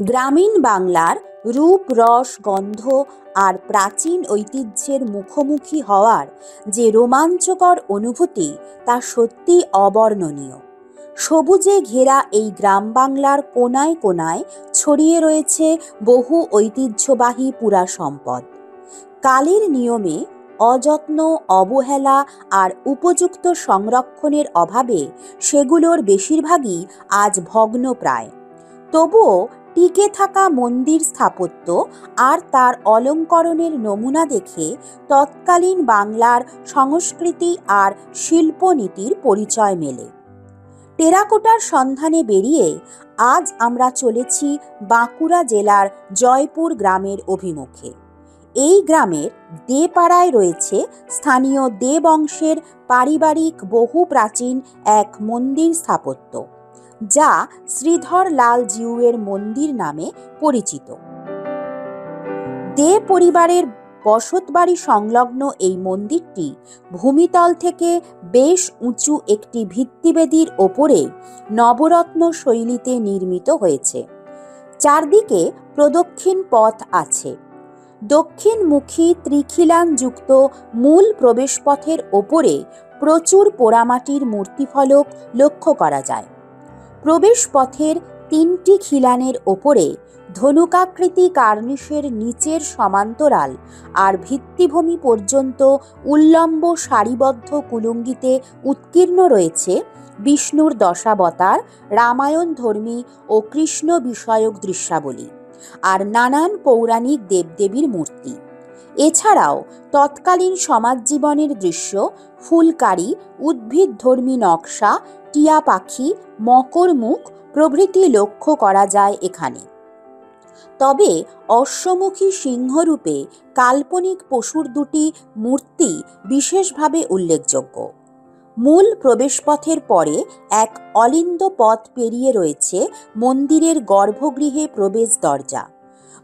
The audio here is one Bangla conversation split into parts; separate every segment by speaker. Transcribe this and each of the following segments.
Speaker 1: গ্রামীণ বাংলার রূপ, রস, গন্ধ আর প্রাচীন ঐতিহ্যের মুখোমুখি হওয়ার যে রোমাঞ্চকর অনুভূতি তা সত্যি অবর্ণনীয়। সবুজে ঘেরা এই গ্রাম বাংলার কোনায় কোনায় ছড়িয়ে রয়েছে বহু ঐতিহ্যবাহী পুরা সম্পদ। কালের নিয়মে অযত্ন, অবহেলা আর উপযুক্ত সংরক্ষণের অভাবে সেগুলোর বেশিরভাগই আজ ভগ্নপ্রায়। তবুও টিকে থাকা মন্দির স্থাপত্য আর তার অলঙ্করণের নমুনা দেখে তৎকালীন বাংলার সংস্কৃতি আর শিল্পনীতির পরিচয় মেলে। টেরাকোটার সন্ধানে বেরিয়ে আজ আমরা চলেছি বাঁকুড়া জেলার জয়পুর গ্রামের অভিমুখে। এই গ্রামের দে পাড়ায় রয়েছে স্থানীয় দে বংশের পারিবারিক বহু প্রাচীন এক মন্দির স্থাপত্য, যা শ্রীধর লাল জিউয়ের মন্দির নামে পরিচিত। দে পরিবারের বসতবাড়ি সংলগ্ন এই মন্দিরটি ভূমিতল থেকে বেশ উঁচু একটি ভিত্তিবেদির ওপরে নবরত্ন শৈলীতে নির্মিত হয়েছে। চারদিকে প্রদক্ষিণ পথ আছে। দক্ষিণমুখী ত্রিখিলানযুক্ত মূল প্রবেশপথের ওপরে প্রচুর পোড়ামাটির মূর্তিফলক লক্ষ্য করা যায়। প্রবেশপথের 3টি খিলানের ওপরে ধনুকাকৃতি কার্নিশের নিচের সমান্তরাল আর ভিত্তিভূমি পর্যন্ত উল্লম্ব সারিবদ্ধ কুলুঙ্গিতে উৎকীর্ণ রয়েছে বিষ্ণুর দশাবতার, রামায়ণ ধর্মী ও কৃষ্ণ বিষয়ক দৃশ্যাবলী আর নানান পৌরাণিক দেবদেবীর মূর্তি। এছাড়াও তৎকালীন সমাজ জীবনের দৃশ্য, ফুলকারি, উদ্ভিদধর্মী নকশা, টিয়া পাখি, মকর মুখ প্রভৃতি লক্ষ্য করা যায় এখানে। তবে অশ্বমুখী সিংহরূপে কাল্পনিক পশুর দুটি মূর্তি বিশেষভাবে উল্লেখযোগ্য। মূল প্রবেশপথের পরে এক অলিন্দ পথ পেরিয়ে রয়েছে মন্দিরের গর্ভগৃহে প্রবেশ দরজা।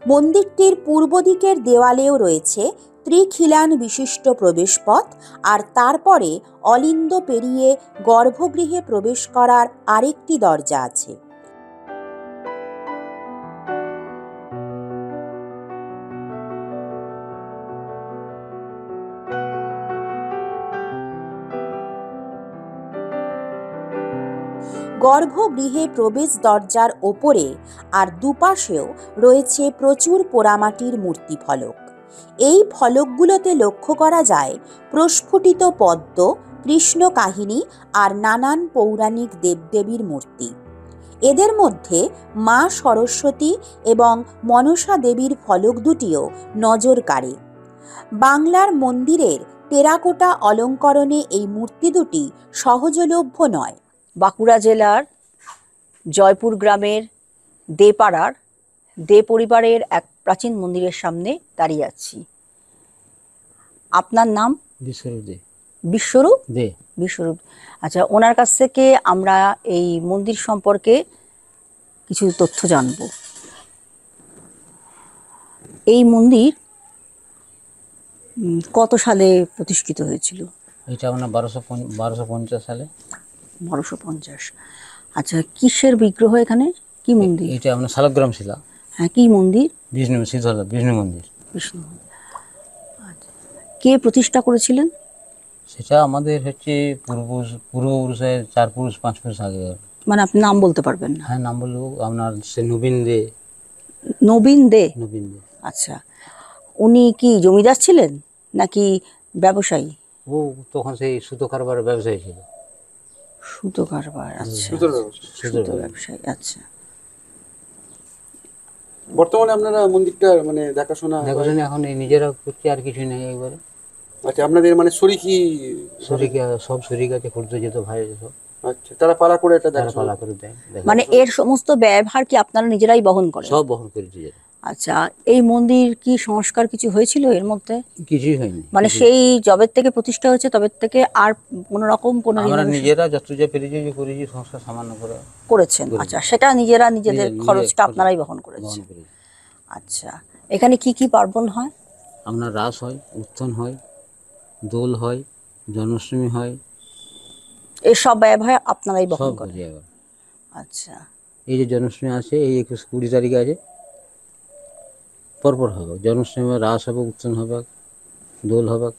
Speaker 1: মন্দিরটির পূর্ব দিকের দেওয়ালেও রয়েছে ত্রিখিলান বিশিষ্ট প্রবেশপথ, আর তারপরে অলিন্দ পেরিয়ে গর্ভগৃহে প্রবেশ করার আরেকটি দরজা আছে। গর্ভগৃহে প্রবেশ দরজার ওপরে আর দুপাশেও রয়েছে প্রচুর পোড়ামাটির মূর্তি ফলক। এই ফলকগুলোতে লক্ষ্য করা যায় প্রস্ফুটিত পদ্ম, কৃষ্ণ কাহিনী আর নানান পৌরাণিক দেবদেবীর মূর্তি। এদের মধ্যে মা সরস্বতী এবং মনসা দেবীর ফলক দুটিও নজর কাড়ে। বাংলার মন্দিরের টেরাকোটা অলঙ্করণে এই মূর্তি দুটি সহজলভ্য নয়।
Speaker 2: বাঁকুড়া জেলার জয়পুর গ্রামের দে পাড়ার দে পরিবারের এক প্রাচীন মন্দিরের সামনে দাঁড়িয়ে আছি। আপনার নাম?
Speaker 3: বিশ্বরূপ দে।
Speaker 2: বিশ্বরূপ
Speaker 3: দে।
Speaker 2: বিশ্বরূপ, আচ্ছা। ওনার কাছ থেকে আমরা এই মন্দির সম্পর্কে কিছু তথ্য জানব। এই মন্দির কত সালে প্রতিষ্ঠিত হয়েছিল?
Speaker 3: এটা আপনার 1250 সালে।
Speaker 2: 1250। আচ্ছা, কিসের বিগ্রহ এখানে? কি মন্দির
Speaker 3: এটা? আপনার শালগ্রাম শিলা।
Speaker 2: হ্যাঁ, কি মন্দির?
Speaker 3: বিষ্ণু বিষ্ণু মন্দির।
Speaker 2: বিষ্ণু মন্দির। আচ্ছা, কে প্রতিষ্ঠা করেছিলেন?
Speaker 3: সেটা আমাদের হচ্ছে পূর্বপুরুষের 4 পুরুষ 5 পুরুষ আগে।
Speaker 2: মানে আপনি নাম বলতে পারবেন না?
Speaker 3: হ্যাঁ, নাম বলবো। আপনার সে নবীন দে।
Speaker 2: নবীন দে।
Speaker 3: নবীন দে।
Speaker 2: আচ্ছা, উনি কি জমিদার ছিলেন নাকি ব্যবসায়ী?
Speaker 3: ও তখন সেই সুতো কারবারের ব্যবসায়ী ছিল।
Speaker 2: সুতো কারবার। আচ্ছা, সুতো ব্যবসায়ী। আচ্ছা,
Speaker 4: বর্তমানে আপনারা মন্দিরটা মানে দেখাশোনা
Speaker 3: এখন নিজেরা করছি, আর কিছু নেই একবারে।
Speaker 4: আচ্ছা, আপনাদের মানে শরিকি
Speaker 3: সব শরিক আছে, খুঁড়তে যেত ভাই সব।
Speaker 4: আচ্ছা, তারা পালা করে এটা
Speaker 3: পালা করে দেয়।
Speaker 2: মানে এর সমস্ত ব্যবহার কি আপনারা নিজেরাই বহন করেন?
Speaker 3: সব বহন করে দিয়ে।
Speaker 2: আচ্ছা, এই মন্দির কি সংস্কার কিছু হয়েছিল এর মধ্যে?
Speaker 3: কিছুই হয়নি।
Speaker 2: মানে সেই জবের থেকে প্রতিষ্ঠা হয়েছে তবে থেকে আর কোনো রকম কোনো
Speaker 3: আমরা নিজেরা যত যা পেরেছি করেছি, সংস্কার সামান্য করে
Speaker 2: করেছেন? আচ্ছা, সেটা নিজেরা নিজেদের খরচটা আপনারাই বহন করেছেন। আচ্ছা, এখানে কি কি পার্বণ হয়?
Speaker 3: আপনার রাস হয়, উত্থান হয়, দোল হয়, জন্মাষ্টমী হয়।
Speaker 2: এসব ব্যবহার আপনারাই বহন করেন?
Speaker 3: সব।
Speaker 2: আচ্ছা,
Speaker 3: এই যে জন্মাষ্টমী আছে, এই 21-20 তারিখে আছে, পরপর হবে জন্মাষ্টমী, হবে রাস হবে, উত্সব হবে, দোল হবে।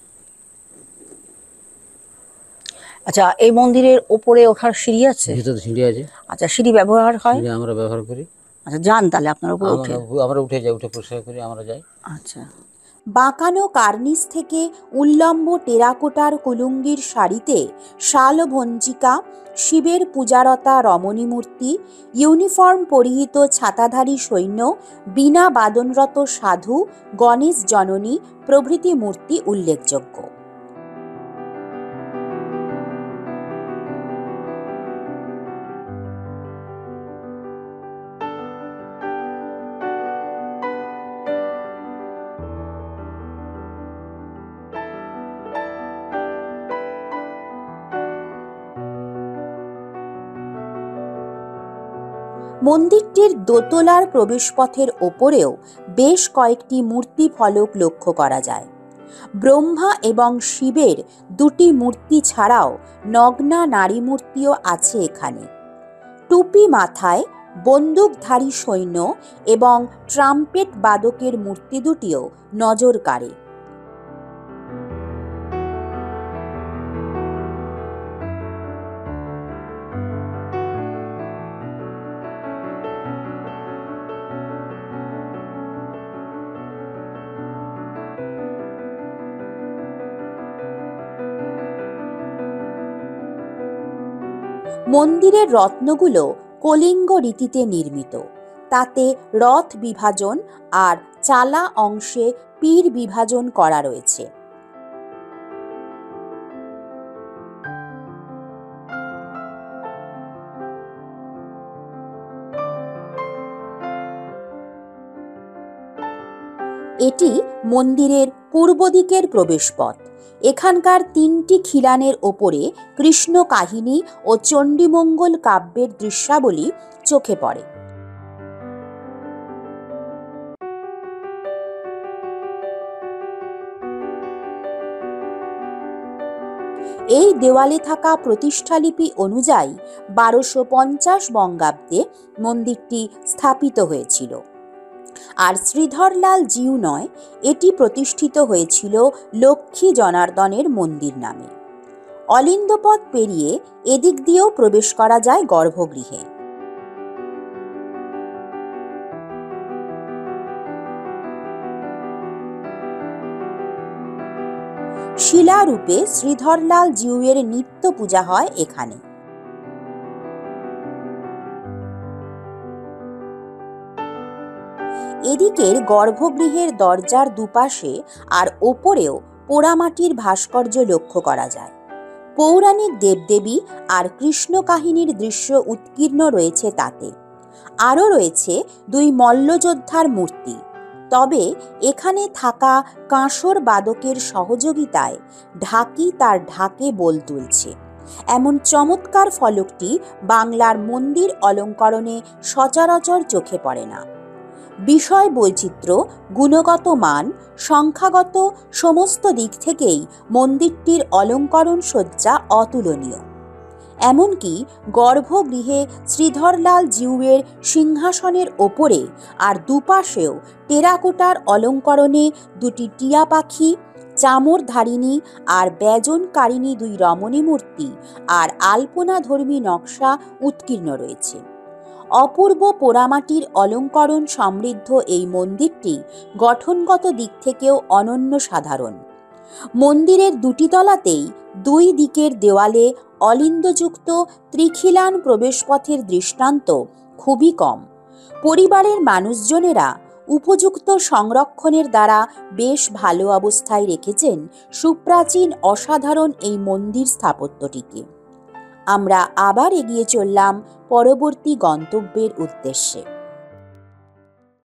Speaker 2: আচ্ছা, এই মন্দিরের ওপরে ওঠার সিঁড়ি আছে?
Speaker 3: ভিতরে সিঁড়ি আছে,
Speaker 2: আচ্ছা, সিঁড়ি ব্যবহার হয়?
Speaker 3: সিঁড়ি আমরা ব্যবহার করি।
Speaker 2: আচ্ছা, যান তাহলে আপনার উপরে উঠে?
Speaker 3: আমরা উঠে যাই, উঠে পরিষ্কার করি, আমরা যাই।
Speaker 2: আচ্ছা,
Speaker 1: বাঁকানো কার্নিস থেকে উল্লম্ব টেরাকোটার কুলুঙ্গির সারিতে শালভঞ্জিকা, শিবের পূজারতা রমণী মূর্তি, ইউনিফর্ম পরিহিত ছাতাধারী সৈন্য, বীণা বাদনরত সাধু, গণেশ জননী প্রভৃতি মূর্তি উল্লেখযোগ্য। মন্দিরটির দোতলার প্রবেশপথের ওপরেও বেশ কয়েকটি মূর্তি ফলক লক্ষ্য করা যায়। ব্রহ্মা এবং শিবের দুটি মূর্তি ছাড়াও নগ্না নারী মূর্তিও আছে এখানে। টুপি মাথায়, বন্দুকধারী সৈন্য এবং ট্রাম্পেট বাদকের মূর্তি দুটিও নজর কাড়ে। মন্দিরের রত্নগুলো কলিঙ্গ রীতিতে নির্মিত, তাতে রথ বিভাজন আর চালা অংশে পীর বিভাজন করা রয়েছে। এটি মন্দিরের পূর্ব দিকের প্রবেশপথ। এখানকার 3টি খিলানের ওপরে কৃষ্ণ কাহিনী ও চণ্ডীমঙ্গল কাব্যের দৃশ্যাবলী চোখে পড়ে। এই দেওয়ালে থাকা প্রতিষ্ঠালিপি অনুযায়ী 1250 বঙ্গাব্দে মন্দিরটি স্থাপিত হয়েছিল। আর শ্রীধরলাল জিউ নয়, এটি প্রতিষ্ঠিত হয়েছিল লক্ষ্মী জনার্দনের মন্দির নামে। অলিন্দপথ পেরিয়ে এদিক দিয়েও প্রবেশ করা যায় গর্ভগৃহে। শিলারূপে শ্রীধরলাল জিউয়ের নিত্য পূজা হয় এখানে। এদিকের গর্ভগৃহের দরজার দুপাশে আর ওপরেও পোড়ামাটির ভাস্কর্য লক্ষ্য করা যায়। পৌরাণিক দেবদেবী আর কৃষ্ণ কাহিনীর দৃশ্য উৎকীর্ণ রয়েছে তাতে। আরও রয়েছে 2 মল্লযোদ্ধার মূর্তি। তবে এখানে থাকা কাঁসর বাদকের সহযোগিতায় ঢাকি তার ঢাকে বোল তুলছে, এমন চমৎকার ফলকটি বাংলার মন্দির অলঙ্করণে সচরাচর চোখে পড়ে না। বিষয় বৈচিত্র্য, গুণগত মান, সংখ্যাগত সমস্ত দিক থেকেই মন্দিরটির অলঙ্করণ সজ্জা অতুলনীয়। এমনকি গর্ভগৃহে শ্রীধরলাল জিউয়ের সিংহাসনের ওপরে আর দুপাশেও টেরাকোটার অলঙ্করণে 2টি টিয়া পাখি, চামরধারিণী আর ব্যজনকারিণী 2 রমণী মূর্তি আর আলপনাধর্মী নকশা উৎকীর্ণ রয়েছে। অপূর্ব পোড়ামাটির অলঙ্করণ সমৃদ্ধ এই মন্দিরটি গঠনগত দিক থেকেও অনন্য সাধারণ। মন্দিরের 2টি তলাতেই 2 দিকের দেওয়ালে অলিন্দযুক্ত ত্রিখিলান প্রবেশপথের দৃষ্টান্ত খুবই কম। পরিবারের মানুষজনেরা উপযুক্ত সংরক্ষণের দ্বারা বেশ ভালো অবস্থায় রেখেছেন সুপ্রাচীন অসাধারণ এই মন্দির স্থাপত্যটিকে। আমরা আবার এগিয়ে চললাম পরবর্তী গন্তব্যের উদ্দেশ্যে।